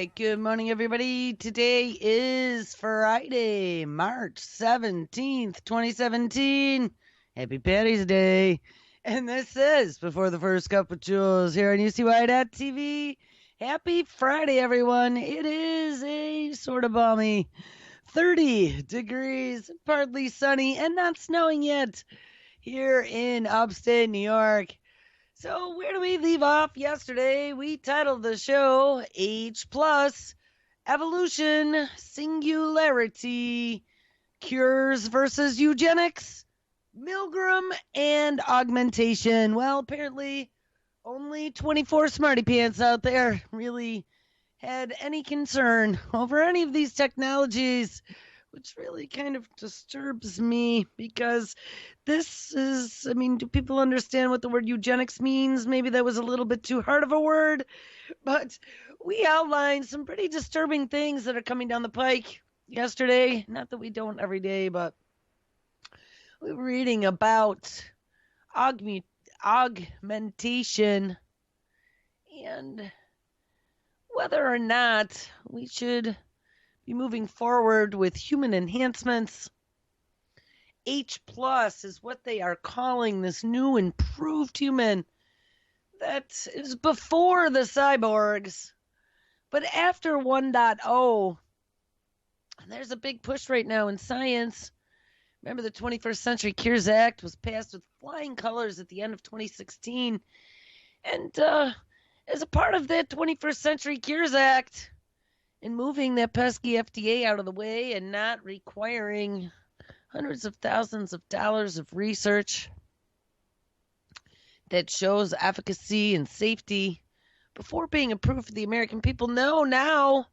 right, good morning, everybody. Today is Friday, March 17th, 2017. Happy Patty's Day. And this is Before the First Cup of Jules here on UCY.TV. Happy Friday, everyone. It is a sort of balmy 30 degrees, partly sunny, and not snowing yet here in upstate New York. So where do we leave off yesterday? We titled the show Age Plus, Evolution, Singularity, Cures versus Eugenics, Milgram, and Augmentation. Well, apparently only 24 smarty pants out there really had any concern over any of these technologies, which really kind of disturbs me because do people understand what the word eugenics means? Maybe that was a little bit too hard of a word, but we outlined some pretty disturbing things that are coming down the pike yesterday. Not that we don't every day, but we were reading about augmentation and whether or not we should be moving forward with human enhancements. H plus is what they are calling this new improved human that is before the cyborgs, but after 1.0. There's a big push right now in science. Remember, the 21st Century Cures Act was passed with flying colors at the end of 2016, and as a part of that 21st Century Cures Act, and moving that pesky FDA out of the way and not requiring hundreds of thousands of dollars of research that shows efficacy and safety before being approved for the American people. No, now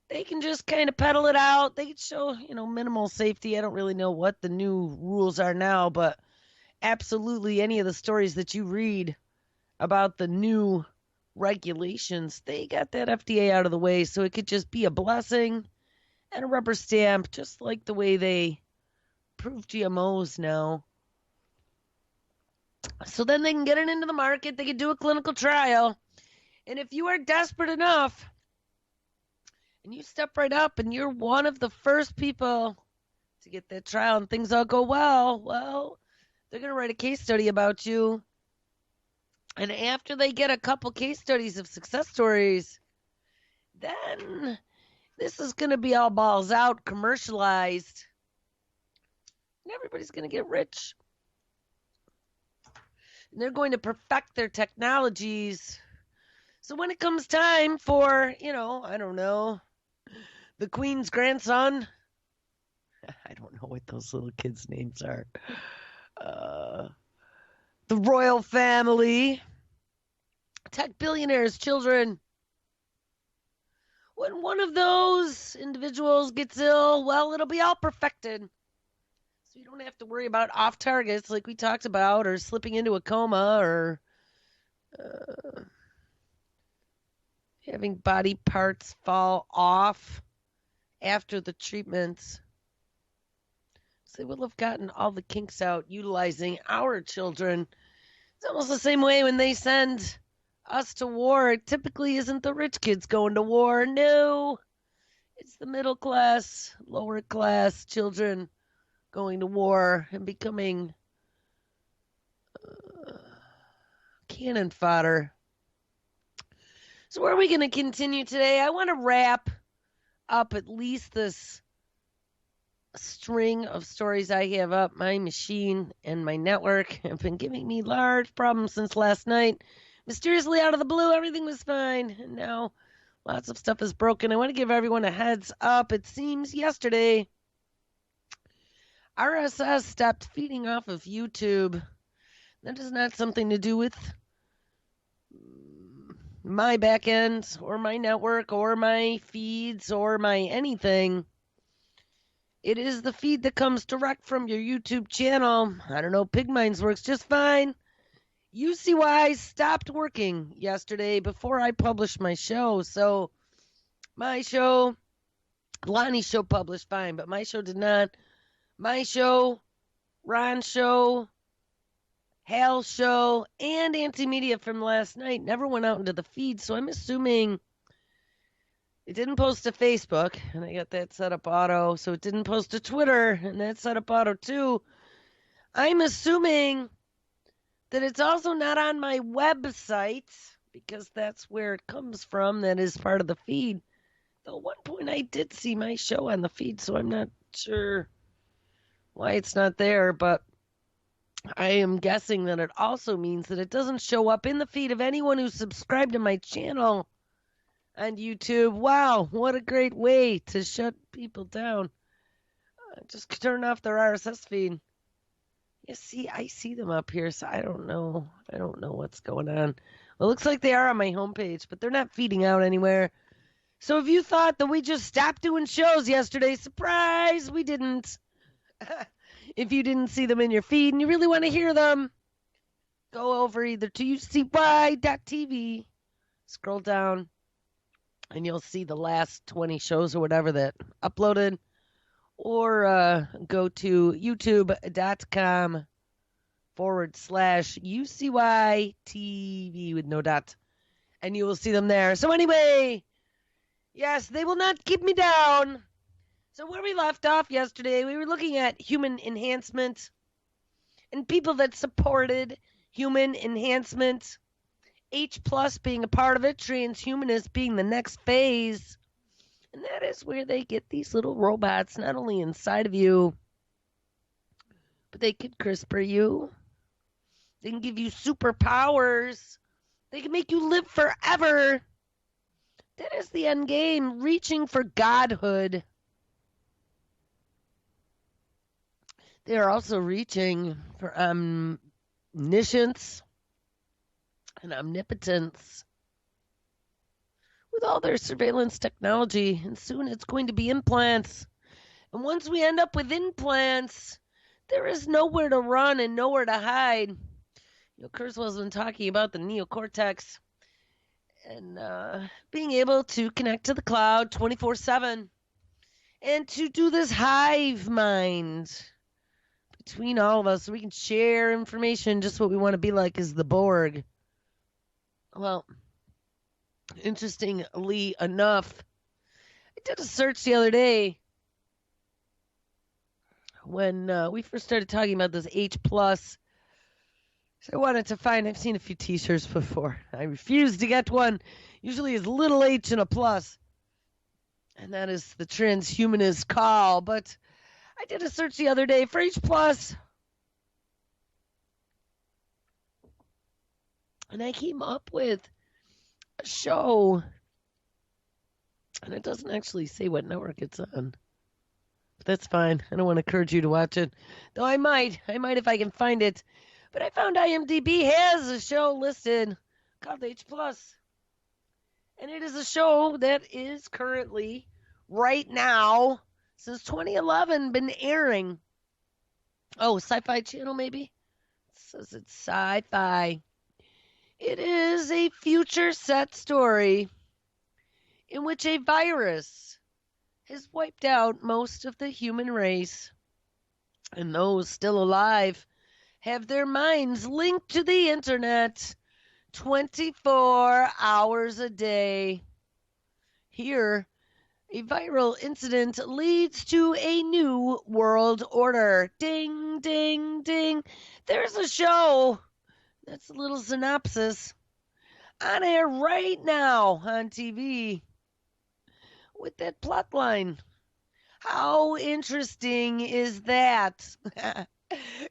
they can just kind of peddle it out. They can show, minimal safety. I don't really know what the new rules are now, but absolutely any of the stories that you read about the new regulations, they got that FDA out of the way so it could just be a blessing and a rubber stamp, just like the way they approve GMOs now. So then they can get it into the market, they can do a clinical trial, and if you are desperate enough and you step right up and you're one of the first people to get that trial and things all go well, they're going to write a case study about you. And after they get a couple case studies of success stories, then this is going to be all balls out, commercialized, and everybody's going to get rich. And they're going to perfect their technologies. So when it comes time for, I don't know, the Queen's grandson, I don't know what those little kids' names are, the royal family, tech billionaires' children. When one of those individuals gets ill, well, it'll be all perfected. So you don't have to worry about off targets like we talked about, or slipping into a coma, or having body parts fall off after the treatments. So they will have gotten all the kinks out utilizing our children. It's almost the same way when they send us to war. It typically isn't the rich kids going to war. No, it's the middle class, lower class children going to war and becoming cannon fodder. So where are we going to continue today? I want to wrap up at least this string of stories I have up. My machine and my network have been giving me large problems since last night. Mysteriously, out of the blue, everything was fine, and now lots of stuff is broken. I want to give everyone a heads up. It seems yesterday RSS stopped feeding off of YouTube. That is not something to do with my back end or my network or my feeds or my anything. It is the feed that comes direct from your YouTube channel. I don't know, Pigmines works just fine. UCY stopped working yesterday before I published my show. So my show, Lonnie's show published fine, but my show did not. My show, Ron's show, Hal's show, and Anti-Media from last night never went out into the feed. So I'm assuming It didn't post to Facebook, and I got that set up auto, so it didn't post to Twitter, and that's set up auto too. I'm assuming that it's also not on my website, because that's where it comes from. That is part of the feed. Though at one point I did see my show on the feed, so I'm not sure why it's not there, but I am guessing that it also means that it doesn't show up in the feed of anyone who's subscribed to my channel on YouTube. Wow, what a great way to shut people down. Just turn off their RSS feed. You see, I see them up here, so I don't know. I don't know what's going on. Well, it looks like they are on my homepage, but they're not feeding out anywhere. So if you thought that we just stopped doing shows yesterday, surprise, we didn't. If you didn't see them in your feed and you really want to hear them, go over either to ucy.tv, scroll down, and you'll see the last 20 shows or whatever that uploaded, or go to youtube.com/UCYTV with no dot, and you will see them there. So anyway, yes, they will not keep me down. So where we left off yesterday, we were looking at human enhancement and people that supported human enhancement. H plus being a part of it, transhumanist being the next phase. And that is where they get these little robots not only inside of you, but they can CRISPR you. They can give you superpowers. They can make you live forever. That is the end game, reaching for Godhood. They are also reaching for omniscience and omnipotence with all their surveillance technology, and soon it's going to be implants. And once we end up with implants, there is nowhere to run and nowhere to hide. Kurzweil's been talking about the neocortex and being able to connect to the cloud 24/7 and to do this hive mind between all of us so we can share information. Just what we want to be like is the Borg. Well, interestingly enough, I did a search the other day when we first started talking about this H plus. So I wanted to find, I've seen a few t-shirts before. I refused to get one. Usually it's little h and a plus. And that is the transhumanist call. But I did a search the other day for H plus. And I came up with a show. And it doesn't actually say what network it's on. But that's fine. I don't want to encourage you to watch it. Though I might if I can find it. But I found IMDb has a show listed called H+. And it is a show that is currently, right now, since 2011, been airing. Oh, Sci-Fi Channel maybe? It says it's Sci-Fi. It is a future set story in which a virus has wiped out most of the human race. And those still alive have their minds linked to the internet 24 hours a day. Here, a viral incident leads to a new world order. Ding, ding, ding. There's a show. That's a little synopsis. On air right now on TV with that plot line. How interesting is that?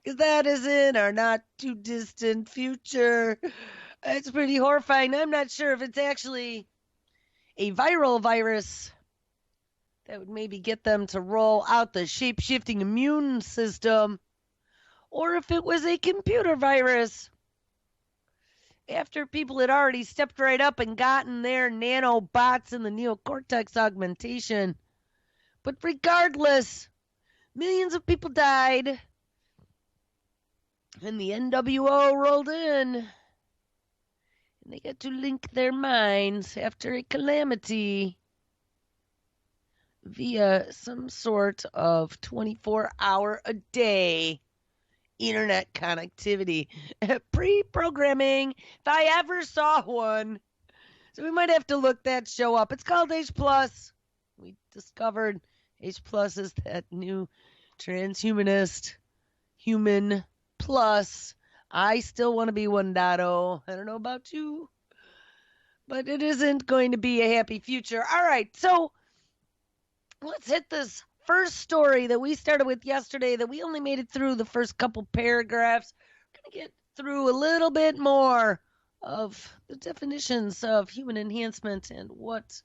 Because that is in our not too distant future. It's pretty horrifying. I'm not sure if it's actually a viral virus that would maybe get them to roll out the shape-shifting immune system, or if it was a computer virus. After people had already stepped right up and gotten their nanobots in the neocortex augmentation. But regardless, millions of people died. And the NWO rolled in. And they got to link their minds after a calamity via some sort of 24-hour-a-day internet connectivity. Pre-programming, if I ever saw one. So we might have to look that show up. It's called H+. We discovered H+ is that new transhumanist human plus. I still want to be 1.0. I don't know about you, but it isn't going to be a happy future. All right, so let's hit this first story that we started with yesterday that we only made it through the first couple paragraphs. We're going to get through a little bit more of the definitions of human enhancement and what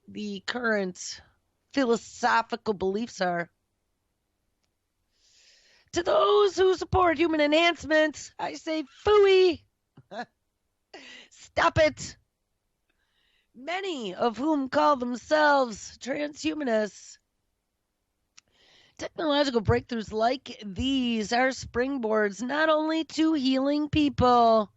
the current philosophical beliefs are. To those who support human enhancement, I say phooey. Stop it. Many of whom call themselves transhumanists. Technological breakthroughs like these are springboards not only to healing people,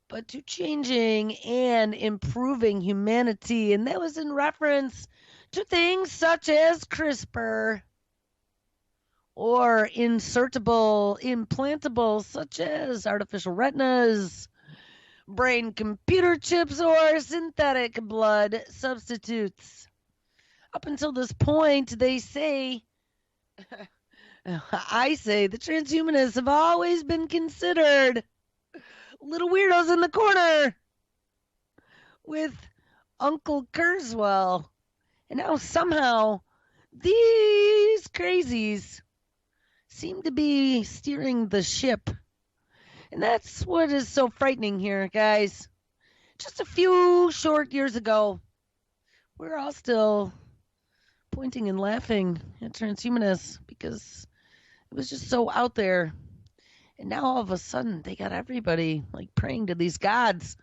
but to changing and improving humanity. And that was in reference to things such as CRISPR or insertable, implantable, such as artificial retinas, brain computer chips, or synthetic blood substitutes. Up until this point, they say, I say, the transhumanists have always been considered little weirdos in the corner with Uncle Kurzweil. And now somehow these crazies seem to be steering the ship. And that's what is so frightening here, guys. Just a few short years ago, we're all still pointing and laughing at transhumanists because it was just so out there. And now all of a sudden, they got everybody like praying to these gods.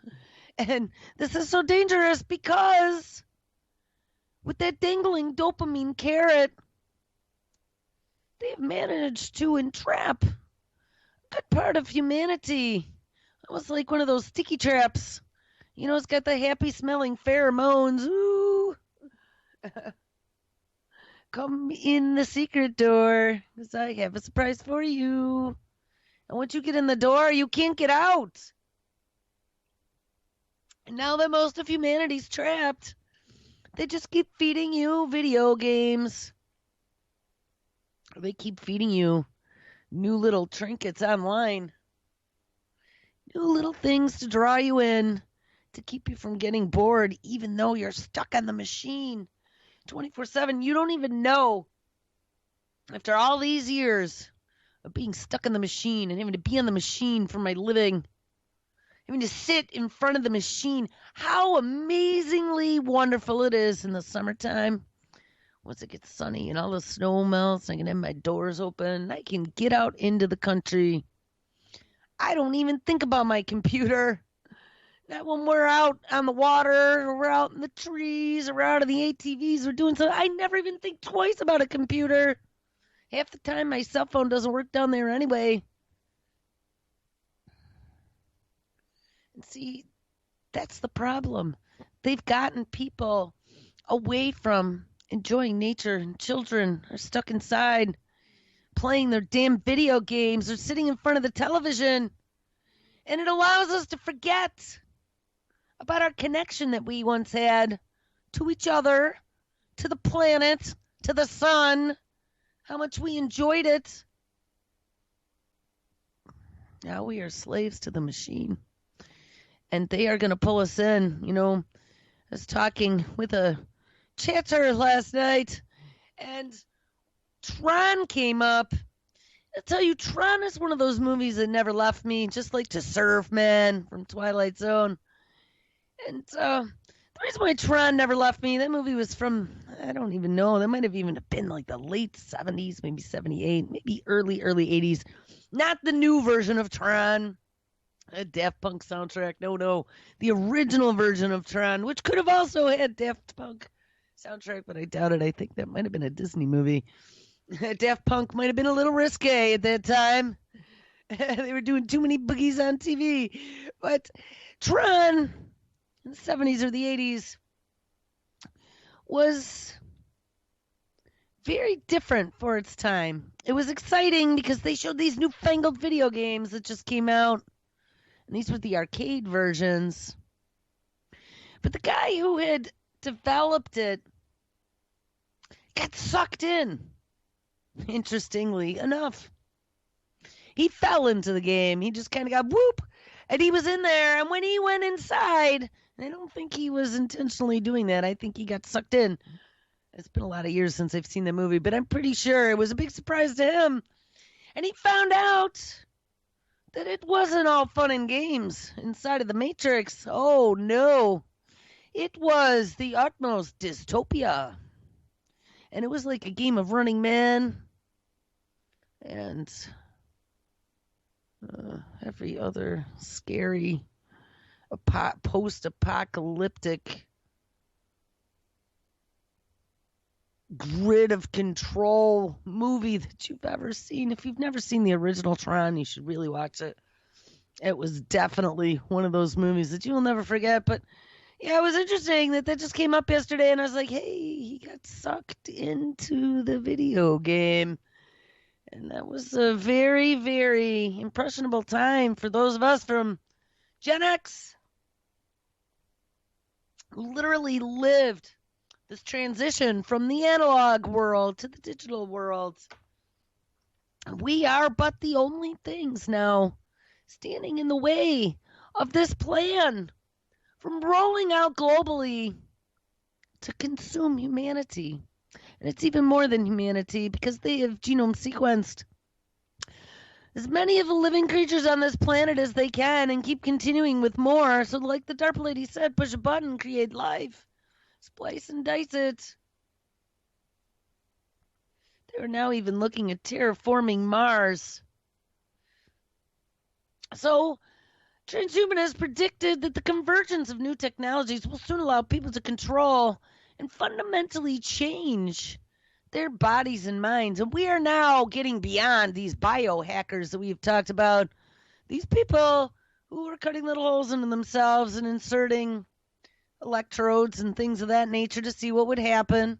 And this is so dangerous because with that dangling dopamine carrot, they've managed to entrap a good part of humanity. Almost like one of those sticky traps. You know, it's got the happy smelling pheromones. Ooh. Come in the secret door, because I have a surprise for you. And once you get in the door, you can't get out. And now that most of humanity's trapped, they just keep feeding you video games. They keep feeding you new little trinkets online. New little things to draw you in, to keep you from getting bored, even though you're stuck on the machine 24/7. You don't even know, after all these years of being stuck in the machine and having to be on the machine for my living, having to sit in front of the machine, how amazingly wonderful it is in the summertime. Once it gets sunny and all the snow melts, I can have my doors open. I can get out into the country. I don't even think about my computer. Not when we're out on the water, or we're out in the trees, or we're out in the ATVs, we're doing something. I never even think twice about a computer. Half the time, my cell phone doesn't work down there anyway. And see, that's the problem. They've gotten people away from enjoying nature, and children are stuck inside playing their damn video games or sitting in front of the television. And it allows us to forget about our connection that we once had to each other, to the planet, to the sun, how much we enjoyed it. Now we are slaves to the machine. And they are going to pull us in. You know, I was talking with a chatter last night, and Tron came up. I'll tell you, Tron is one of those movies that never left me, just like To Serve Man from Twilight Zone. And the reason why Tron never left me, that movie was from, I don't even know, that might have even been like the late 70s, maybe 78, maybe early 80s. Not the new version of Tron, a Daft Punk soundtrack. No, the original version of Tron, which could have also had Daft Punk soundtrack, but I doubt it. I think that might have been a Disney movie. Daft Punk might have been a little risque at that time. They were doing too many boogies on TV. But Tron in the 70s or the 80s was very different for its time. It was exciting because they showed these newfangled video games that just came out. And these were the arcade versions. But the guy who had developed it got sucked in, interestingly enough. He fell into the game. He just kind of got whoop, and he was in there. And when he went inside, I don't think he was intentionally doing that. I think he got sucked in. It's been a lot of years since I've seen the movie, but I'm pretty sure it was a big surprise to him. And he found out that it wasn't all fun and games inside of the Matrix. Oh, no. It was the utmost dystopia. And it was like a game of Running Man and every other scary post-apocalyptic grid of control movie that you've ever seen. If you've never seen the original Tron, you should really watch it. It was definitely one of those movies that you will never forget. But yeah, it was interesting that just came up yesterday, and I was like, hey, he got sucked into the video game. And that was a very, very impressionable time for those of us from Gen X who literally lived this transition from the analog world to the digital world. We are but the only things now standing in the way of this plan from rolling out globally to consume humanity. And it's even more than humanity because they have genome sequenced as many of the living creatures on this planet as they can and keep continuing with more. So like the DARPA lady said, push a button, create life. Splice and dice it. They're now even looking at terraforming Mars. So, transhumanists predicted that the convergence of new technologies will soon allow people to control and fundamentally change their bodies and minds. And we are now getting beyond these biohackers that we've talked about. These people who are cutting little holes into themselves and inserting electrodes and things of that nature to see what would happen.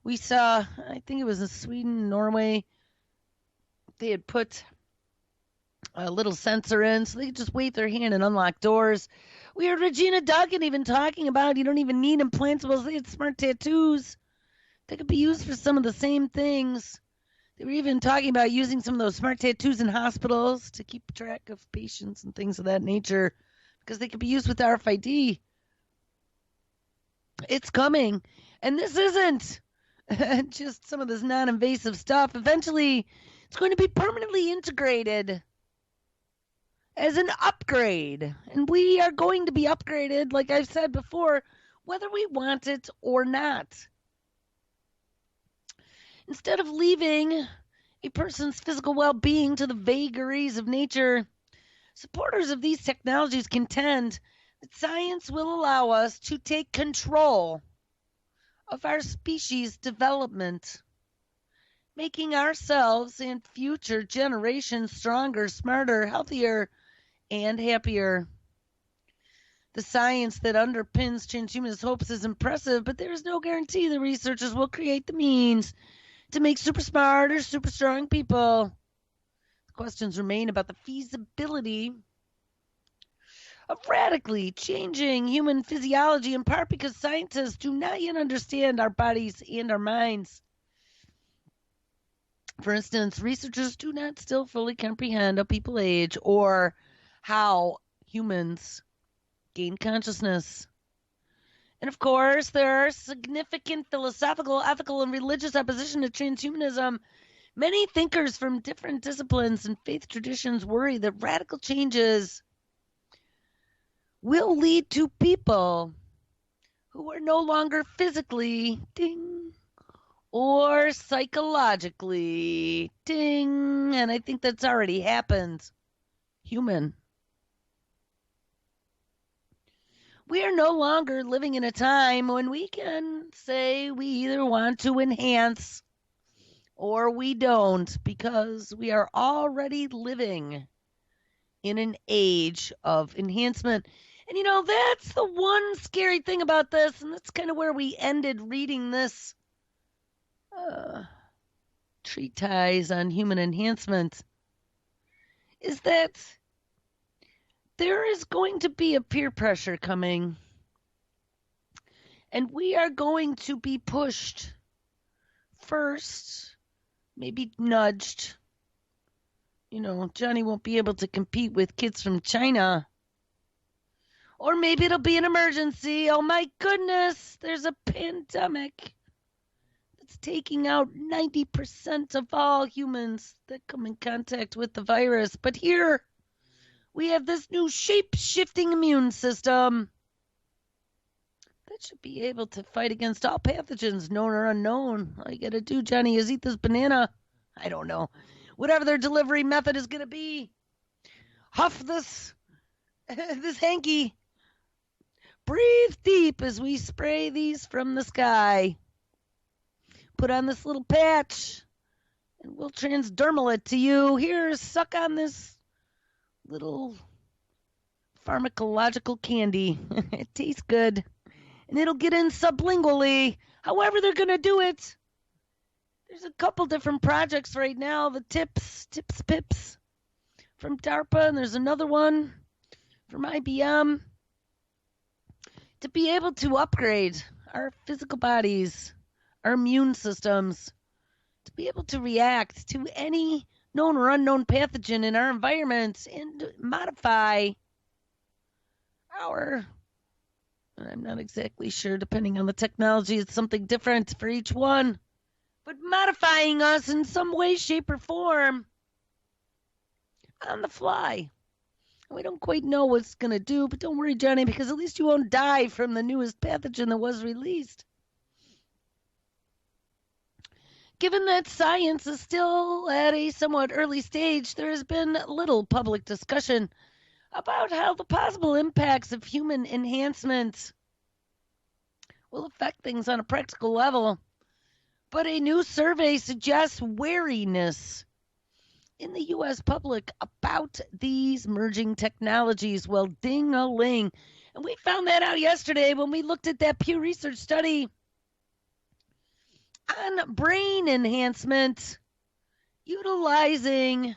We saw, I think it was in Sweden, Norway, they had put a little sensor in so they could just wave their hand and unlock doors. We heard Regina Duggan even talking about you don't even need implantables. They had smart tattoos that could be used for some of the same things. They were even talking about using some of those smart tattoos in hospitals to keep track of patients and things of that nature because they could be used with RFID. It's coming. And this isn't just some of this non-invasive stuff. Eventually, it's going to be permanently integrated as an upgrade. And we are going to be upgraded, like I've said before, whether we want it or not. Instead of leaving a person's physical well-being to the vagaries of nature, supporters of these technologies contend that science will allow us to take control of our species' development, making ourselves and future generations stronger, smarter, healthier, and happier. The science that underpins transhumanist hopes is impressive, but there is no guarantee the researchers will create the means to make super smart or super strong people. The questions remain about the feasibility of radically changing human physiology, in part because scientists do not yet understand our bodies and our minds. For instance, researchers do not still fully comprehend how people age or how humans gain consciousness. And of course, there are significant philosophical, ethical, and religious opposition to transhumanism. Many thinkers from different disciplines and faith traditions worry that radical changes will lead to people who are no longer physically or psychologically and I think that's already happened, human. We are no longer living in a time when we can say we either want to enhance or we don't, because we are already living in an age of enhancement. And that's the one scary thing about this, and that's kind of where we ended reading this treatise on human enhancement, is that there is going to be a peer pressure coming And we are going to be pushed first, maybe nudged. Johnny won't be able to compete with kids from China. Or maybe it'll be an emergency. Oh my goodness, there's a pandemic that's taking out 90% of all humans that come in contact with the virus. But here we have this new shape-shifting immune system that should be able to fight against all pathogens, known or unknown. All you gotta do, Johnny, is eat this banana. I don't know. Whatever their delivery method is gonna be. Huff this hanky. Breathe deep as we spray these from the sky. Put on this little patch, and we'll transdermal it to you. Here, suck on this little pharmacological candy. It tastes good. And it'll get in sublingually. However they're going to do it. There's a couple different projects right now. The Pips from DARPA, and there's another one from IBM. To be able to upgrade our physical bodies, our immune systems, to be able to react to any known or unknown pathogen in our environment and modify our, I'm not exactly sure, depending on the technology, it's something different for each one, but modifying us in some way, shape, or form on the fly. We don't quite know what it's going to do, but don't worry, Johnny, because at least you won't die from the newest pathogen that was released. Given that science is still at a somewhat early stage, there has been little public discussion about how the possible impacts of human enhancement will affect things on a practical level. But a new survey suggests wariness in the U.S. public about these merging technologies. Well, ding-a-ling. And we found that out yesterday when we looked at that Pew Research study on brain enhancement utilizing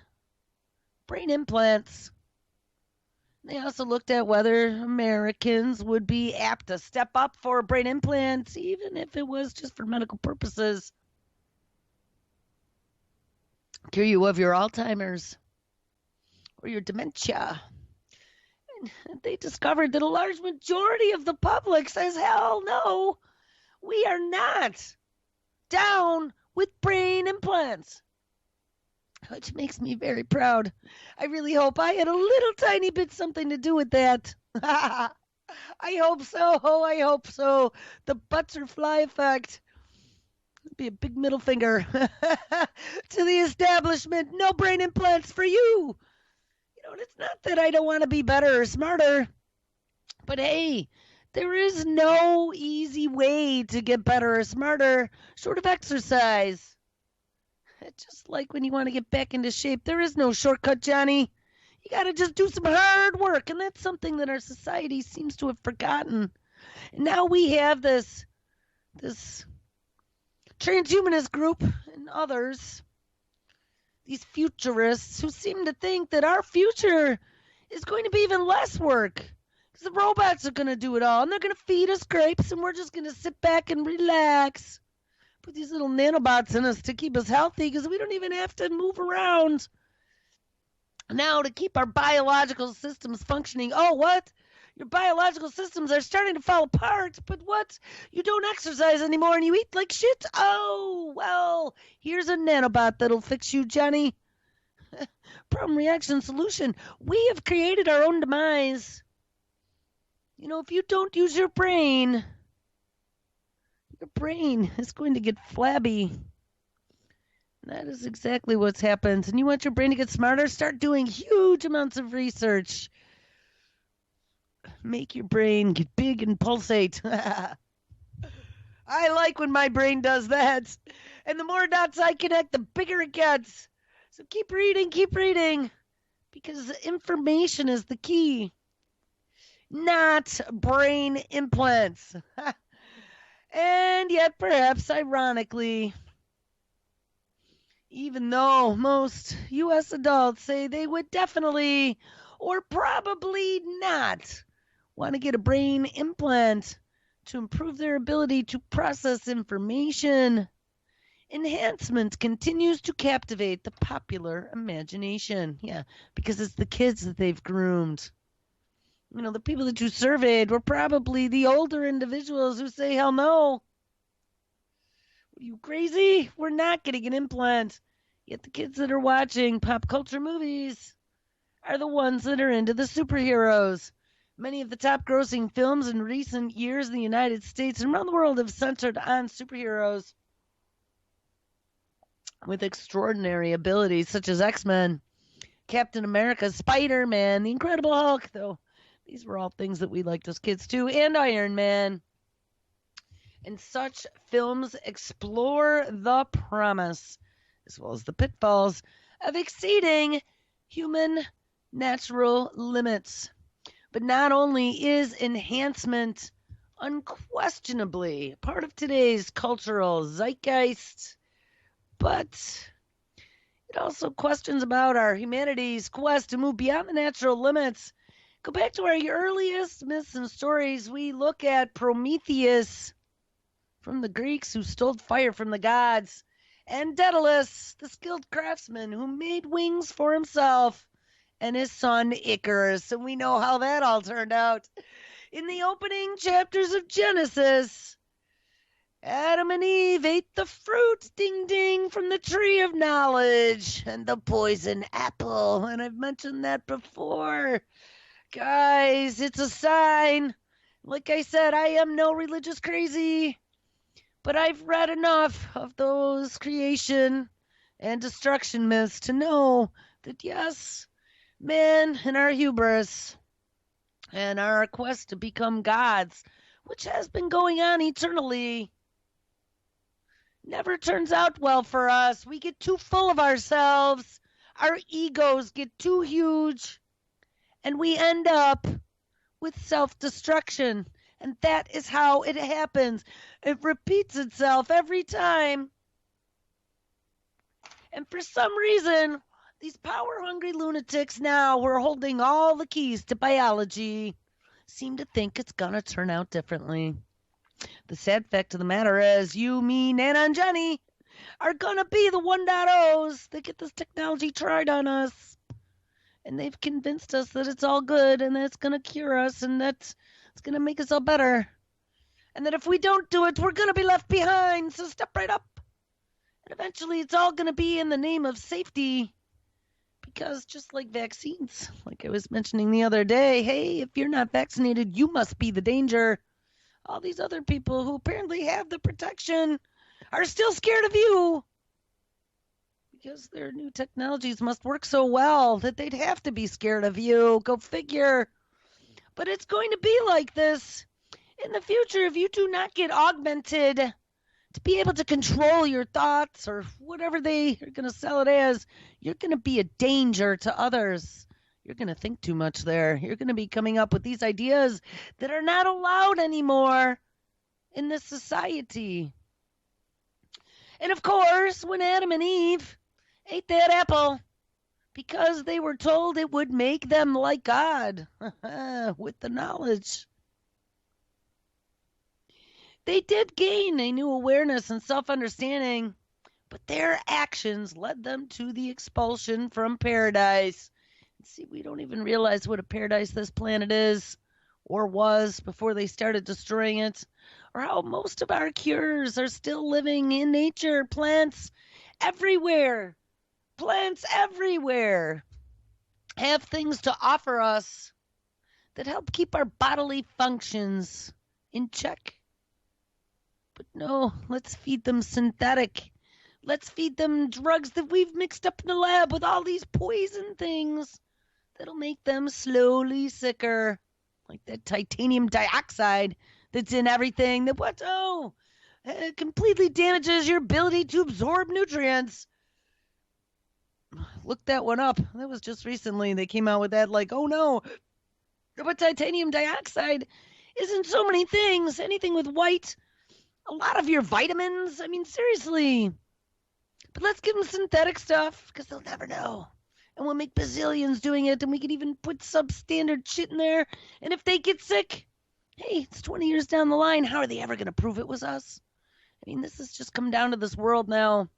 brain implants. They also looked at whether Americans would be apt to step up for brain implants, even if it was just for medical purposes. Cure you of your Alzheimer's or your dementia. And they discovered that a large majority of the public says, hell no, we are not down with brain implants. Which makes me very proud. I really hope I had a little tiny bit something to do with that. I hope so. I hope so. The butterfly effect. Be a big middle finger to the establishment. No brain implants for you. It's not that I don't want to be better or smarter, but hey, there is no easy way to get better or smarter short of exercise. Just like when you want to get back into shape, there is no shortcut, Johnny. You got to just do some hard work, and that's something that our society seems to have forgotten. And now we have this transhumanist group and others, these futurists who seem to think that our future is going to be even less work because the robots are going to do it all, and they're going to feed us grapes, and we're just going to sit back and relax. Put these little nanobots in us to keep us healthy because we don't even have to move around. Now, to keep our biological systems functioning. Oh, what? Your biological systems are starting to fall apart, but what? You don't exercise anymore and you eat like shit? Oh, well, here's a nanobot that'll fix you, Johnny. Problem, reaction, solution. We have created our own demise. If you don't use your brain is going to get flabby. That is exactly what's happened. And you want your brain to get smarter? Start doing huge amounts of research. Make your brain get big and pulsate. I like when my brain does that. And the more dots I connect, the bigger it gets. So keep reading. Because information is the key. Not brain implants. And yet, perhaps ironically, even though most U.S. adults say they would definitely or probably not want to get a brain implant, to improve their ability to process information. Enhancement continues to captivate the popular imagination. Yeah, because it's the kids that they've groomed. The people that you surveyed were probably the older individuals who say, hell no. Are you crazy? We're not getting an implant. Yet the kids that are watching pop culture movies are the ones that are into the superheroes. Many of the top grossing films in recent years in the United States and around the world have centered on superheroes with extraordinary abilities such as X-Men, Captain America, Spider-Man, the Incredible Hulk, though these were all things that we liked as kids too, and Iron Man. And such films explore the promise, as well as the pitfalls, of exceeding human natural limits. But not only is enhancement unquestionably part of today's cultural zeitgeist, but it also questions about our humanity's quest to move beyond the natural limits. Go back to our earliest myths and stories. We look at Prometheus from the Greeks who stole fire from the gods, and Daedalus, the skilled craftsman who made wings for himself, and his son Icarus. And we know how that all turned out. In the opening chapters of Genesis, Adam and Eve ate the fruit, ding ding, from the tree of knowledge and the poison apple. And I've mentioned that before. Guys, it's a sign. Like I said, I am no religious crazy, but I've read enough of those creation and destruction myths to know that yes, man and our hubris and our quest to become gods, which has been going on eternally, never turns out well for us. We get too full of ourselves. Our egos get too huge, and we end up with self-destruction. And that is how it happens. It repeats itself every time. And for some reason, these power-hungry lunatics now who are holding all the keys to biology seem to think it's going to turn out differently. The sad fact of the matter is you, me, Nana, and Jenny are going to be the 1.0s that get this technology tried on us. And they've convinced us that it's all good and that it's going to cure us and that it's going to make us all better. And that if we don't do it, we're going to be left behind. So step right up. And eventually it's all going to be in the name of safety. Because just like vaccines, like I was mentioning the other day, hey, if you're not vaccinated, you must be the danger. All these other people who apparently have the protection are still scared of you. Because their new technologies must work so well that they'd have to be scared of you. Go figure. But it's going to be like this in the future if you do not get augmented to be able to control your thoughts or whatever they are going to sell it as. You're going to be a danger to others. You're going to think too much there. You're going to be coming up with these ideas that are not allowed anymore in this society. And of course, when Adam and Eve ate that apple, because they were told it would make them like God with the knowledge, they did gain a new awareness and self-understanding, but their actions led them to the expulsion from paradise. See, we don't even realize what a paradise this planet is or was before they started destroying it, or how most of our cures are still living in nature. Plants everywhere have things to offer us that help keep our bodily functions in check. But no, let's feed them synthetic. Let's feed them drugs that we've mixed up in the lab with all these poison things that'll make them slowly sicker. Like that titanium dioxide that's in everything that completely damages your ability to absorb nutrients. Look that one up. That was just recently. They came out with that like, oh no, but titanium dioxide isn't so many things. Anything with white, a lot of your vitamins. I mean, seriously. But let's give them synthetic stuff because they'll never know. And we'll make bazillions doing it, and we can even put substandard shit in there. And if they get sick, Hey, it's 20 years down the line. How are they ever going to prove it was us? I mean, this has just come down to this world now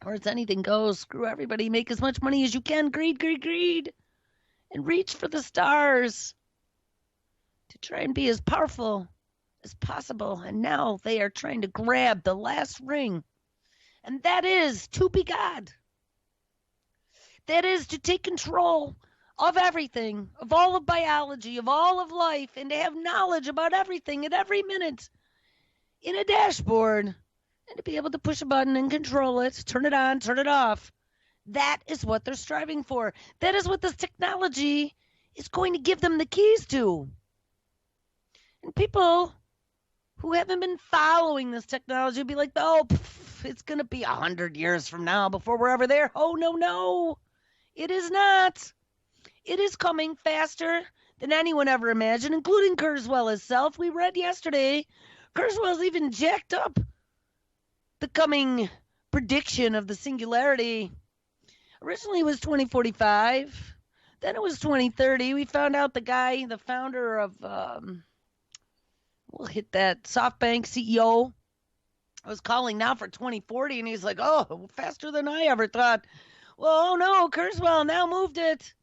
where it's anything goes. Screw everybody. Make as much money as you can. Greed, greed, greed. And reach for the stars to try and be as powerful as possible. And now they are trying to grab the last ring. And that is to be God. That is to take control of everything, of all of biology, of all of life, and to have knowledge about everything at every minute in a dashboard, and to be able to push a button and control it, turn it on, turn it off. That is what they're striving for. That is what this technology is going to give them the keys to. And people who haven't been following this technology will be like, oh, it's going to be 100 years from now before we're ever there. Oh, no, no. It is not. It is coming faster than anyone ever imagined, including Kurzweil himself. We read yesterday, Kurzweil's even jacked up the coming prediction of the singularity. Originally it was 2045. Then it was 2030. We found out the guy, the founder of, we'll hit that, SoftBank CEO, was calling now for 2040, and he's like, oh, faster than I ever thought. Well, oh no, Kurzweil now moved it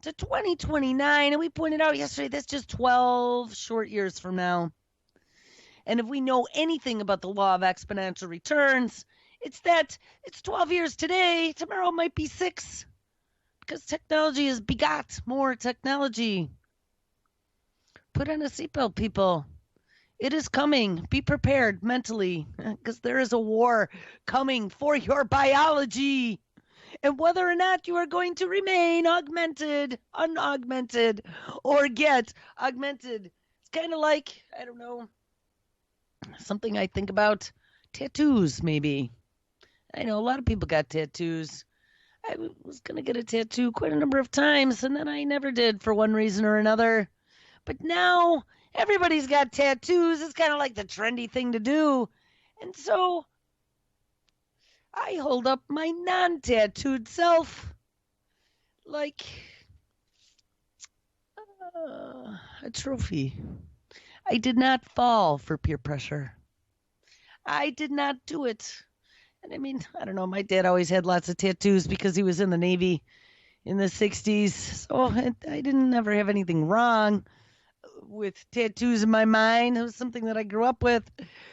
to 2029, and we pointed out yesterday that's just 12 short years from now. And if we know anything about the law of exponential returns, it's that it's 12 years today, tomorrow might be 6, because technology has begot more technology. Put on a seatbelt, people. It is coming. Be prepared mentally, because there is a war coming for your biology. And whether or not you are going to remain augmented, unaugmented, or get augmented. It's kind of like, I don't know, something I think about, tattoos maybe. I know a lot of people got tattoos. I was going to get a tattoo quite a number of times, and then I never did for one reason or another. But now everybody's got tattoos. It's kind of like the trendy thing to do. And so I hold up my non-tattooed self like a trophy. I did not fall for peer pressure. I did not do it. And I mean, I don't know, my dad always had lots of tattoos because he was in the Navy in the 60s. So I didn't ever have anything wrong with tattoos in my mind. It was something that I grew up with.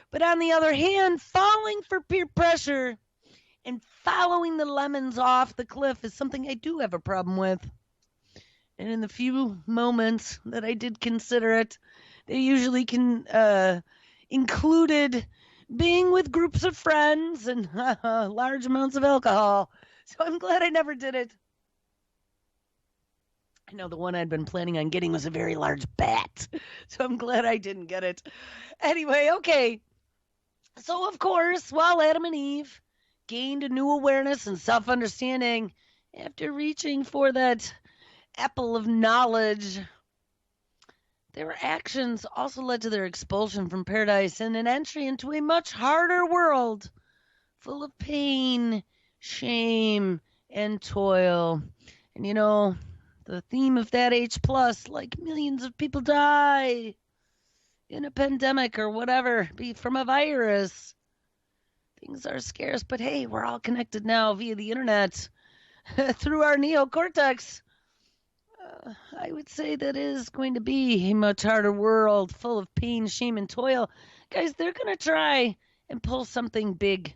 But on the other hand, falling for peer pressure and following the lemons off the cliff is something I do have a problem with. And in the few moments that I did consider it, they usually included being with groups of friends and large amounts of alcohol. So I'm glad I never did it. I know the one I'd been planning on getting was a very large bat. So I'm glad I didn't get it. Anyway, okay. So, of course, while Adam and Eve gained a new awareness and self-understanding after reaching for that apple of knowledge, their actions also led to their expulsion from paradise and an entry into a much harder world full of pain, shame, and toil. And you know, the theme of that H+, like millions of people die in a pandemic or whatever, be from a virus. Things are scarce, but hey, we're all connected now via the internet through our neocortex. I would say that is going to be a much harder world full of pain, shame, and toil. Guys, they're going to try and pull something big.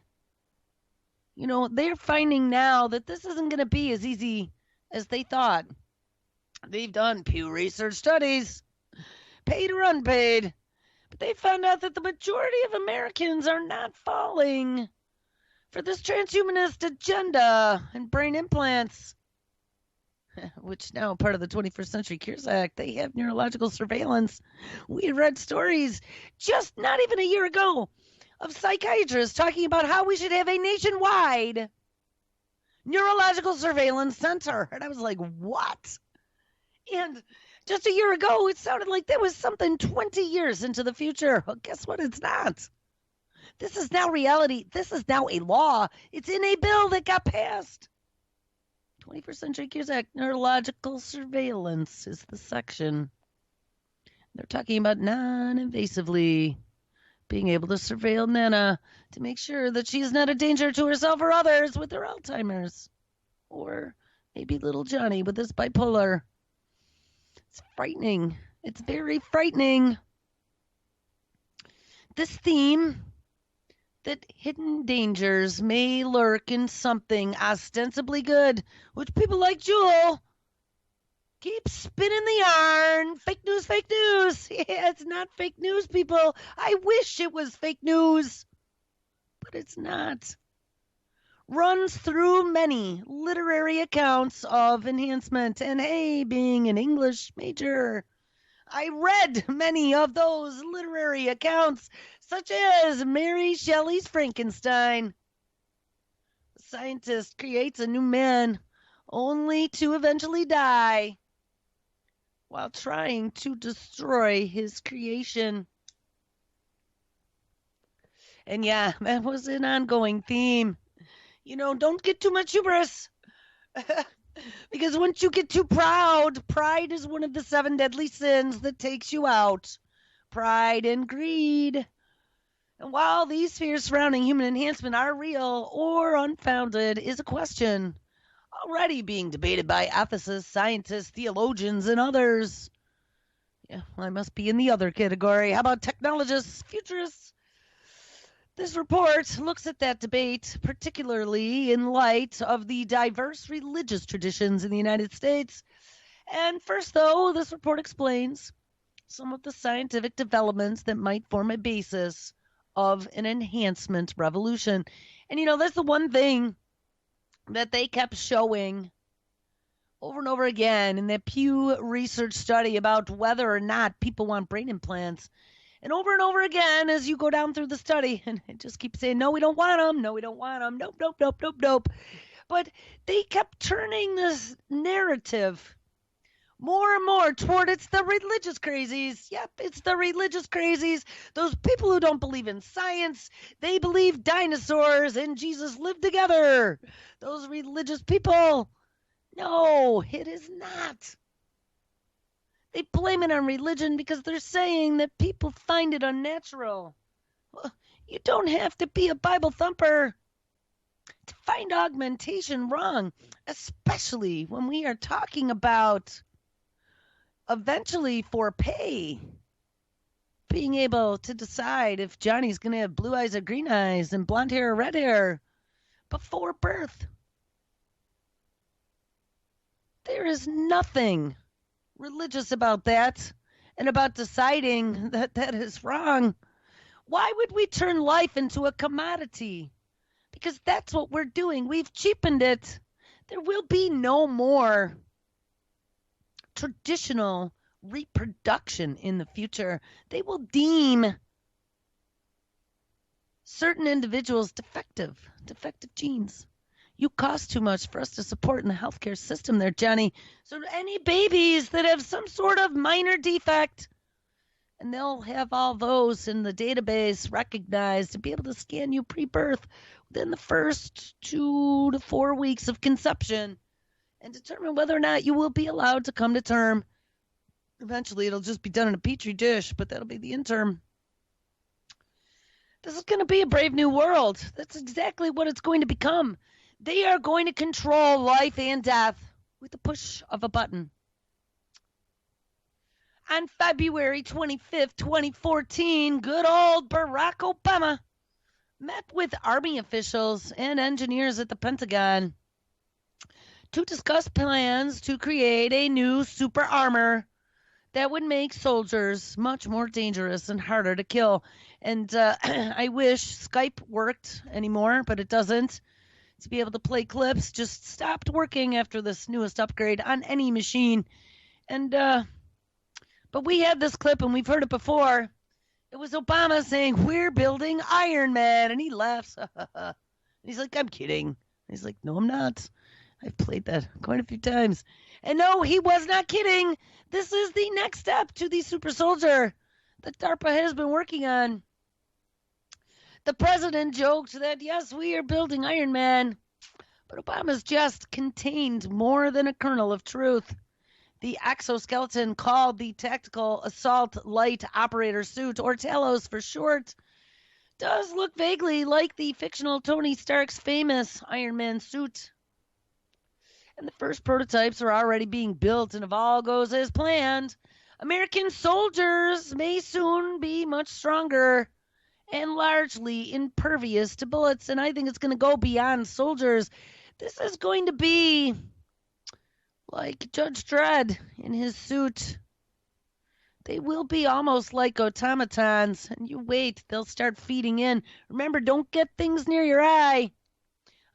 You know, they're finding now that this isn't going to be as easy as they thought. They've done Pew Research studies, paid or unpaid, but they found out that the majority of Americans are not falling for this transhumanist agenda and brain implants, which now part of the 21st Century Cures Act. They have neurological surveillance. We read stories just not even a year ago of psychiatrists talking about how we should have a nationwide neurological surveillance center. And I was like, what? And just a year ago, it sounded like there was something 20 years into the future. Well, guess what? It's not. This is now reality. This is now a law. It's in a bill that got passed. 21st Century Cures Act, neurological surveillance is the section They're talking about non-invasively being able to surveil Nana to make sure that she is not a danger to herself or others with her Alzheimer's. Or maybe little Johnny with his bipolar. It's frightening. It's very frightening. This theme that hidden dangers may lurk in something ostensibly good, which people like Jewel keep spinning the yarn. Fake news, fake news. Yeah, it's not fake news, people. I wish it was fake news, but it's not. Runs through many literary accounts of enhancement, and hey, being an English major, I read many of those literary accounts, such as Mary Shelley's Frankenstein. The scientist creates a new man, only to eventually die while trying to destroy his creation. And yeah, that was an ongoing theme. Don't get too much hubris. Because once you get too proud, pride is one of the 7 deadly sins that takes you out. Pride and greed. And while these fears surrounding human enhancement are real or unfounded is a question already being debated by ethicists, scientists, theologians, and others. Yeah, I must be in the other category. How about technologists, futurists? This report looks at that debate, particularly in light of the diverse religious traditions in the United States. And first, though, this report explains some of the scientific developments that might form a basis of an enhancement revolution. And, that's the one thing that they kept showing over and over again in that Pew Research study about whether or not people want brain implants. And over again, as you go down through the study, and it just keeps saying, no, we don't want them. No, we don't want them. Nope, nope, nope, nope, nope. But they kept turning this narrative more and more toward it's the religious crazies. Yep, it's the religious crazies. Those people who don't believe in science, they believe dinosaurs and Jesus lived together. Those religious people. No, it is not. They blame it on religion because they're saying that people find it unnatural. Well, you don't have to be a Bible thumper to find augmentation wrong, especially when we are talking about eventually for pay. Being able to decide if Johnny's going to have blue eyes or green eyes and blonde hair or red hair before birth. There is nothing religious about that and about deciding that that is wrong. Why would we turn life into a commodity? Because that's what we're doing. We've cheapened it. There will be no more traditional reproduction in the future. They will deem certain individuals defective genes. You cost too much for us to support in the healthcare system there, Johnny. So any babies that have some sort of minor defect, and they'll have all those in the database recognized to be able to scan you pre-birth within the first 2 to 4 weeks of conception and determine whether or not you will be allowed to come to term. Eventually, it'll just be done in a petri dish, but that'll be the interim. This is going to be a brave new world. That's exactly what it's going to become. They are going to control life and death with the push of a button. On February 25th, 2014, good old Barack Obama met with Army officials and engineers at the Pentagon to discuss plans to create a new super armor that would make soldiers much more dangerous and harder to kill. And I wish Skype worked anymore, but it doesn't. To be able to play clips just stopped working after this newest upgrade on any machine. And but we had this clip and we've heard it before. It was Obama saying, "We're building Iron Man," and he laughs. And he's like, "I'm kidding." And he's like, "No, I'm not. I've played that quite a few times." And no, he was not kidding. This is the next step to the super soldier that DARPA has been working on. The president joked that, yes, we are building Iron Man, but Obama's jest contained more than a kernel of truth. The exoskeleton, called the Tactical Assault Light Operator Suit, or TALOS for short, does look vaguely like the fictional Tony Stark's famous Iron Man suit. And the first prototypes are already being built, and if all goes as planned, American soldiers may soon be much stronger and largely impervious to bullets. And I think it's going to go beyond soldiers. This is going to be like Judge Dredd in his suit. They will be almost like automatons, and you wait, they'll start feeding in. Remember, don't get things near your eye.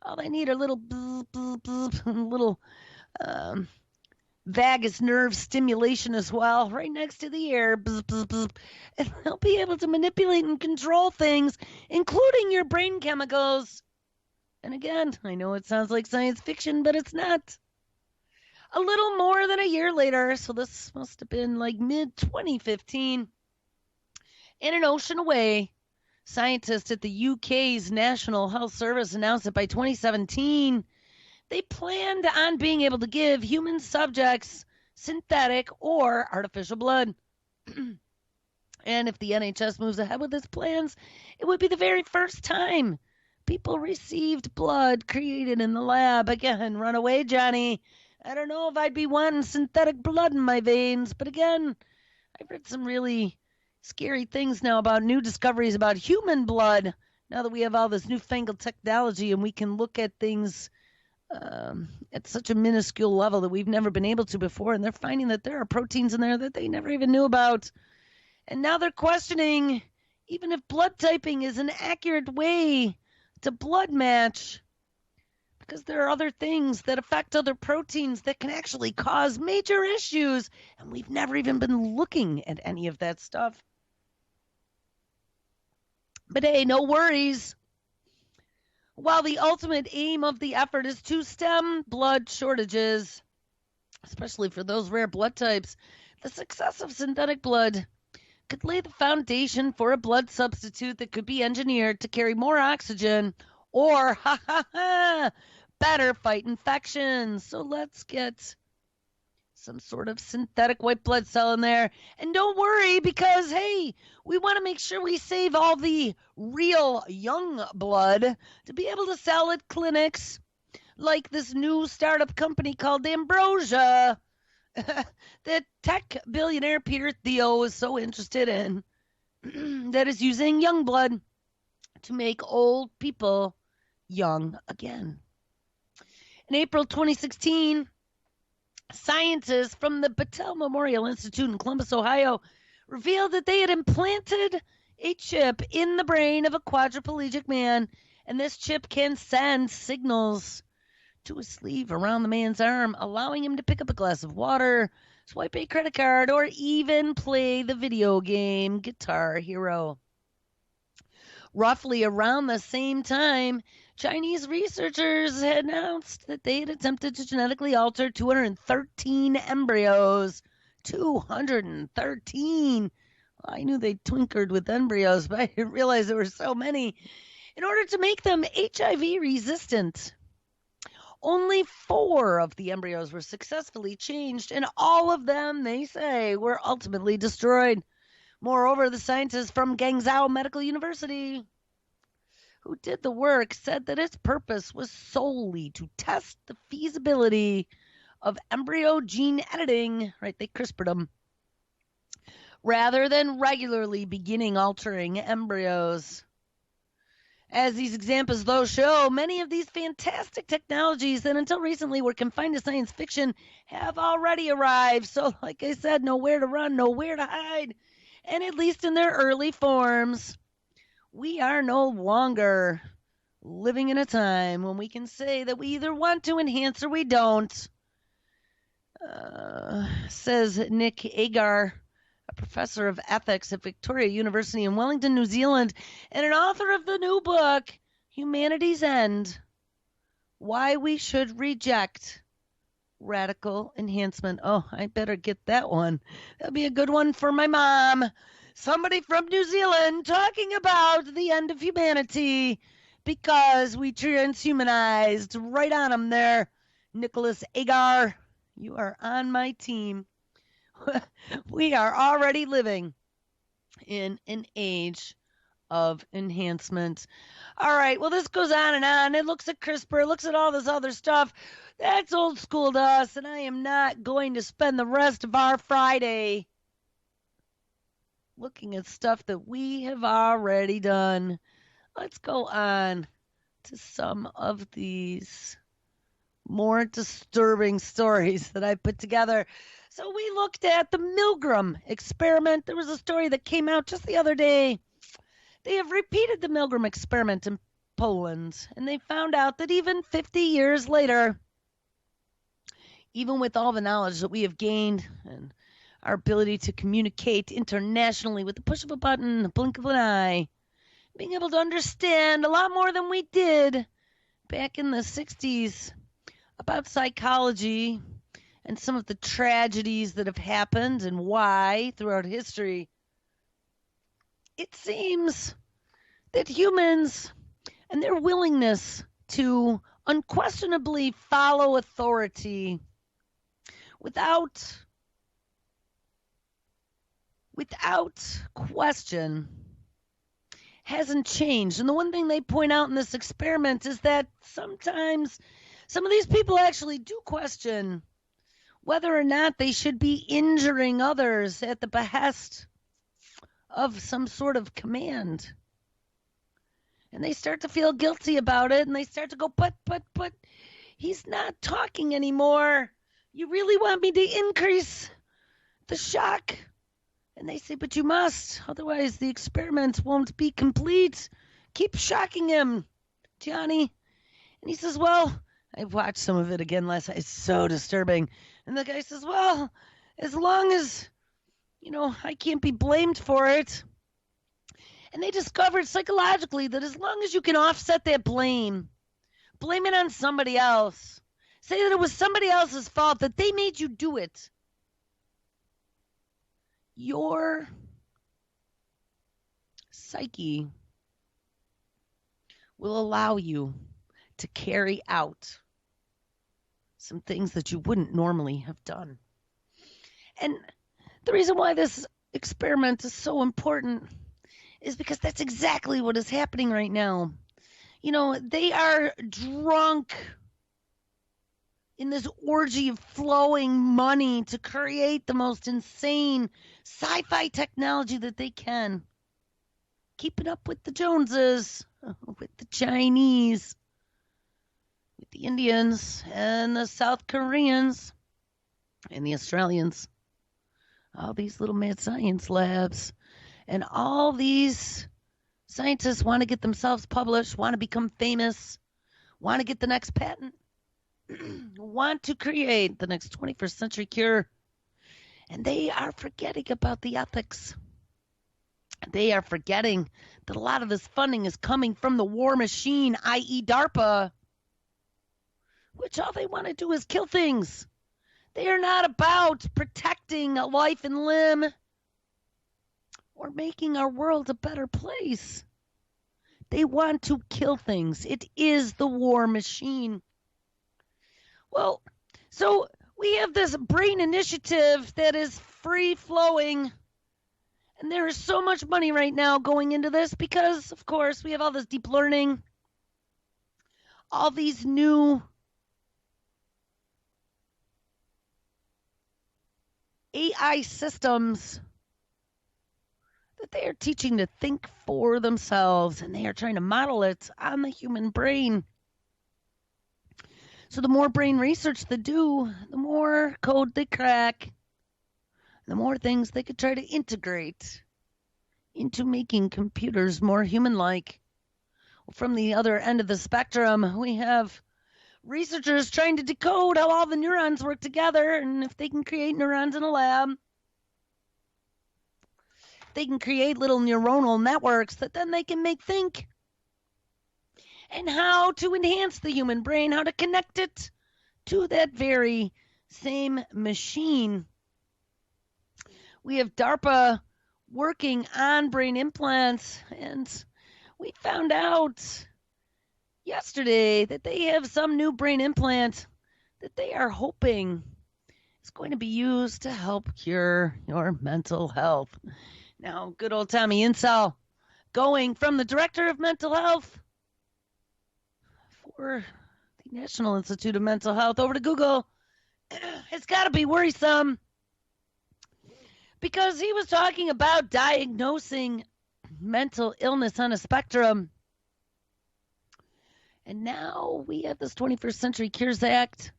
All they need are little bzz, bzz, bzz, little vagus nerve stimulation as well, right next to the ear. Bzz, bzz, bzz. And they'll be able to manipulate and control things, including your brain chemicals. And again, I know it sounds like science fiction, but it's not. A little more than a year later, so this must have been like mid-2015, in an ocean away, scientists at the UK's National Health Service announced that by 2017, they planned on being able to give human subjects synthetic or artificial blood. And if the NHS moves ahead with its plans, it would be the very first time people received blood created in the lab. Again, run away, Johnny. I don't know if I'd be wanting synthetic blood in my veins, but again, I've read some really scary things now about new discoveries about human blood, now that we have all this newfangled technology and we can look at things at such a minuscule level that we've never been able to before, and they're finding that there are proteins in there that they never even knew about. And now they're questioning even if blood typing is an accurate way to blood match, because there are other things that affect other proteins that can actually cause major issues, and we've never even been looking at any of that stuff. But hey, no worries. While the ultimate aim of the effort is to stem blood shortages, especially for those rare blood types, the success of synthetic blood could lay the foundation for a blood substitute that could be engineered to carry more oxygen or, better fight infections. So let's get some sort of synthetic white blood cell in there. And don't worry, because, hey, we want to make sure we save all the real young blood to be able to sell at clinics like this new startup company called Ambrosia that tech billionaire Peter Thiel is so interested in, that is using young blood to make old people young again. In April 2016, scientists from the Battelle Memorial Institute in Columbus, Ohio, revealed that they had implanted a chip in the brain of a quadriplegic man, and this chip can send signals to a sleeve around the man's arm, allowing him to pick up a glass of water, swipe a credit card, or even play the video game Guitar Hero. Roughly around the same time, Chinese researchers had announced that they had attempted to genetically alter 213 embryos. 213! Well, I knew they twinkered with embryos, but I didn't realize there were so many, in order to make them HIV resistant. Only 4 of the embryos were successfully changed, and all of them, they say, were ultimately destroyed. Moreover, the scientists from Guangzhou Medical University, who did the work, said that its purpose was solely to test the feasibility of embryo gene editing, right, they CRISPR'd them, rather than regularly beginning altering embryos. As these examples, though, show, many of these fantastic technologies that until recently were confined to science fiction have already arrived. So, like I said, nowhere to run, nowhere to hide. And at least in their early forms, we are no longer living in a time when we can say that we either want to enhance or we don't, says Nick Agar, a professor of ethics at Victoria University in Wellington, New Zealand, and an author of the new book, Humanity's End, Why We Should Reject Radical Enhancement. Oh, I better get that one. That'll be a good one for my mom. Somebody from New Zealand talking about the end of humanity because we transhumanized. Right on him there, Nicholas Agar. You are on my team. We are already living in an age of enhancement. All right, well, this goes on and on. It looks at CRISPR, it looks at all this other stuff. That's old school to us, and I am not going to spend the rest of our Friday looking at stuff that we have already done. Let's go on to some of these more disturbing stories that I put together. So we looked at the Milgram experiment. There was a story that came out just the other day. They have repeated the Milgram experiment in Poland, and they found out that even 50 years later, even with all the knowledge that we have gained and our ability to communicate internationally with the push of a button, the blink of an eye, being able to understand a lot more than we did back in the 60s about psychology and some of the tragedies that have happened and why throughout history, it seems that humans and their willingness to unquestionably follow authority without question hasn't changed. And the one thing they point out in this experiment is that sometimes some of these people actually do question whether or not they should be injuring others at the behest of some sort of command. And they start to feel guilty about it, and they start to go, but, he's not talking anymore. You really want me to increase the shock? And they say, but you must, otherwise the experiment won't be complete. Keep shocking him, Johnny. And he says, well, I watched some of it again last night. It's so disturbing. And the guy says, well, as long as, I can't be blamed for it. And they discovered psychologically that as long as you can offset that blame it on somebody else, say that it was somebody else's fault, that they made you do it, your psyche will allow you to carry out some things that you wouldn't normally have done. And the reason why this experiment is so important is because that's exactly what is happening right now. They are drunk in this orgy of flowing money to create the most insane sci-fi technology that they can. Keeping up with the Joneses, with the Chinese, with the Indians, and the South Koreans, and the Australians. All these little mad science labs. And all these scientists want to get themselves published, want to become famous, want to get the next patent, want to create the next 21st century cure. And they are forgetting about the ethics. They are forgetting that a lot of this funding is coming from the war machine, i.e. DARPA, which all they want to do is kill things. They are not about protecting a life and limb or making our world a better place. They want to kill things. It is the war machine. Well, so we have this brain initiative that is free-flowing, and there is so much money right now going into this because, of course, we have all this deep learning, all these new AI systems that they are teaching to think for themselves, and they are trying to model it on the human brain. So the more brain research they do, the more code they crack, the more things they could try to integrate into making computers more human-like. From the other end of the spectrum, we have researchers trying to decode how all the neurons work together, and if they can create neurons in a lab, they can create little neuronal networks that then they can make think. And how to enhance the human brain, how to connect it to that very same machine. We have DARPA working on brain implants, and we found out yesterday that they have some new brain implant that they are hoping is going to be used to help cure your mental health. Now, good old Tommy Insel, going from the director of mental health for the National Institute of Mental Health over to Google, it's got to be worrisome because he was talking about diagnosing mental illness on a spectrum. And now we have this 21st Century Cures Act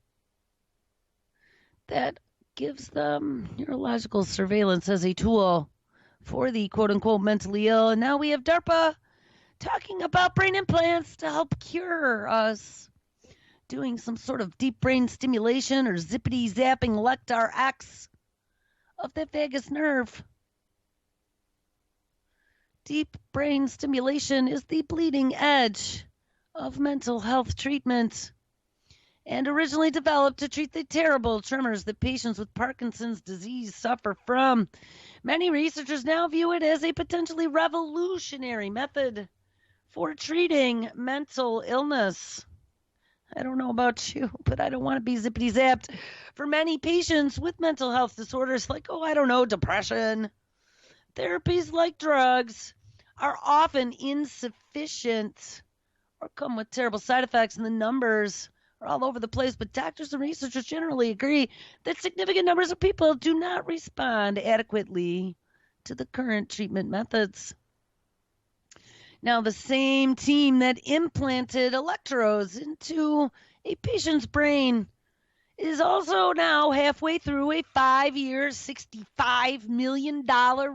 that gives them neurological surveillance as a tool for the quote-unquote mentally ill. And now we have DARPA talking about brain implants to help cure us, doing some sort of deep brain stimulation or zippity-zapping Lectar X of the vagus nerve. Deep brain stimulation is the bleeding edge of mental health treatment, and originally developed to treat the terrible tremors that patients with Parkinson's disease suffer from. Many researchers now view it as a potentially revolutionary method for treating mental illness. I don't know about you, but I don't want to be zippity-zapped. For many patients with mental health disorders like, depression, therapies like drugs are often insufficient or come with terrible side effects, and the numbers are all over the place. But doctors and researchers generally agree that significant numbers of people do not respond adequately to the current treatment methods. Now, the same team that implanted electrodes into a patient's brain is also now halfway through a 5-year, $65 million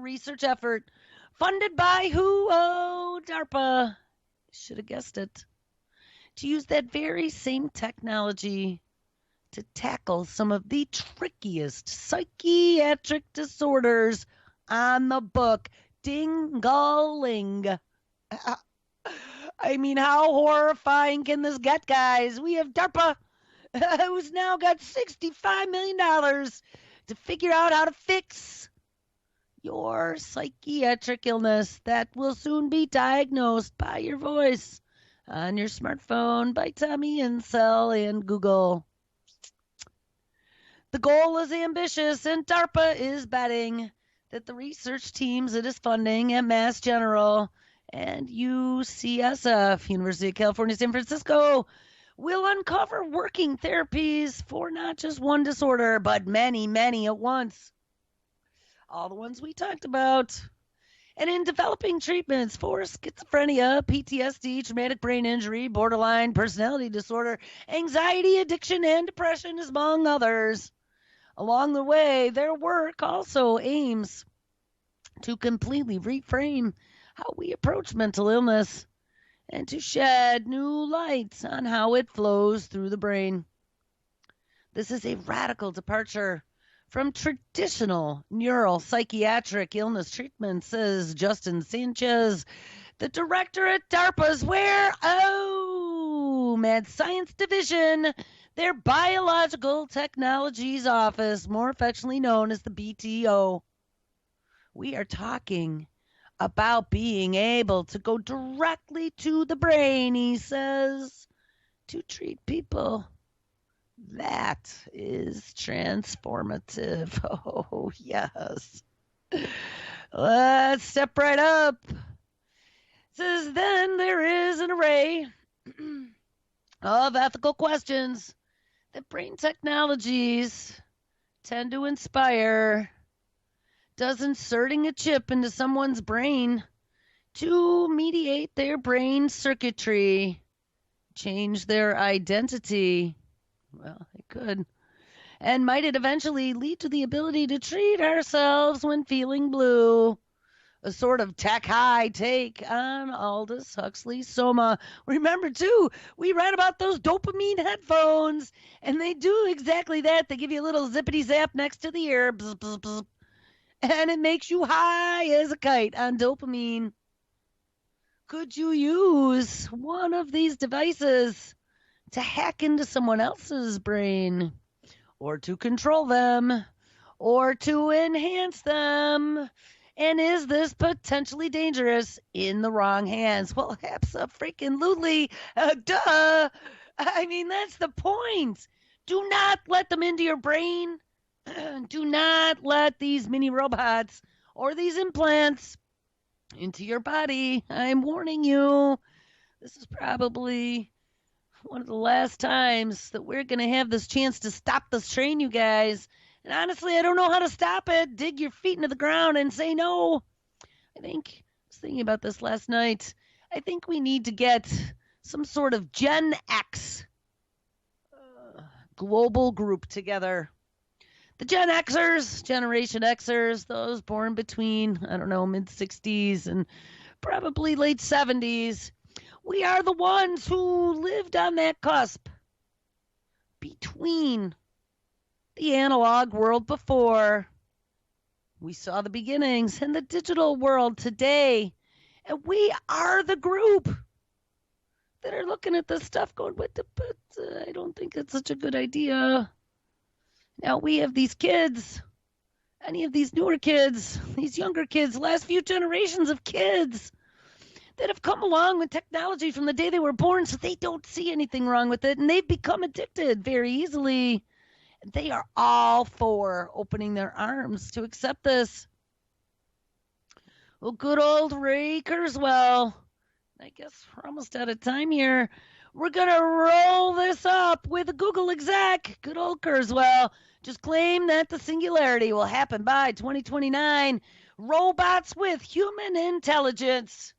research effort funded by who? Oh, DARPA. Should have guessed it. To use that very same technology to tackle some of the trickiest psychiatric disorders on the book. Ding-a-ling. I mean, how horrifying can this get, guys? We have DARPA, who's now got $65 million to figure out how to fix your psychiatric illness that will soon be diagnosed by your voice on your smartphone by Tommy Insel and Google. The goal is ambitious, and DARPA is betting that the research teams it is funding at Mass General and UCSF, University of California, San Francisco, will uncover working therapies for not just one disorder, but many, many at once. All the ones we talked about. And in developing treatments for schizophrenia, PTSD, traumatic brain injury, borderline personality disorder, anxiety, addiction, and depression, among others. Along the way, their work also aims to completely reframe how we approach mental illness and to shed new light on how it flows through the brain. This is a radical departure from traditional neuropsychiatric illness treatment, says Justin Sanchez, the director at DARPA's Mad Science Division, their Biological Technologies Office, more affectionately known as the BTO. We are talking about being able to go directly to the brain, he says, to treat people. That is transformative. Oh, yes. Let's step right up. It says, then there is an array of ethical questions that brain technologies tend to inspire. Does inserting a chip into someone's brain to mediate their brain circuitry change their identity? Well, it could. And might it eventually lead to the ability to treat ourselves when feeling blue? A sort of tech high take on Aldous Huxley's Soma. Remember, too, we read about those dopamine headphones, and they do exactly that. They give you a little zippity zap next to the ear, bzz, bzz, bzz, and it makes you high as a kite on dopamine. Could you use one of these devices to hack into someone else's brain, or to control them, or to enhance them? And is this potentially dangerous in the wrong hands? Well, abso-freaking-lutely. Duh. I mean, that's the point. Do not let them into your brain Do not let these mini robots or these implants into your body. I'm warning you. This is probably one of the last times that we're going to have this chance to stop this train, you guys. And honestly, I don't know how to stop it. Dig your feet into the ground and say no. I was thinking about this last night. I think we need to get some sort of Gen X global group together. The Gen Xers, Generation Xers, those born between, I don't know, mid 60s and probably late 70s. We are the ones who lived on that cusp between the analog world before we saw the beginnings and the digital world today. And we are the group that are looking at this stuff going, but I don't think it's such a good idea. Now we have these kids, any of these newer kids, these younger kids, last few generations of kids that have come along with technology from the day they were born, so they don't see anything wrong with it, and they've become addicted very easily. They are all for opening their arms to accept this. Well, good old Ray Kurzweil. I guess we're almost out of time here. We're going to roll this up with a Google exec. Good old Kurzweil. Just claim that the singularity will happen by 2029. Robots with human intelligence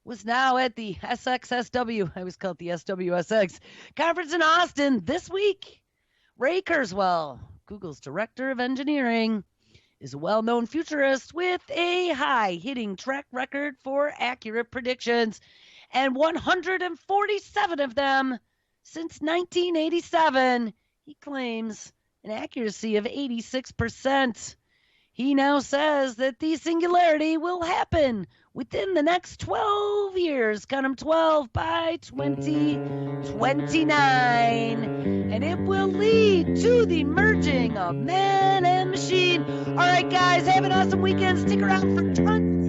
was now at the SXSW, I always call it the SWSX, conference in Austin this week. Ray Kurzweil, Google's director of engineering, is a well-known futurist with a high-hitting track record for accurate predictions, and 147 of them since 1987. He claims an accuracy of 86%. He now says that the singularity will happen within the next 12 years. Count them 12 by 2029. And it will lead to the merging of man and machine. All right, guys, have an awesome weekend. Stick around for tons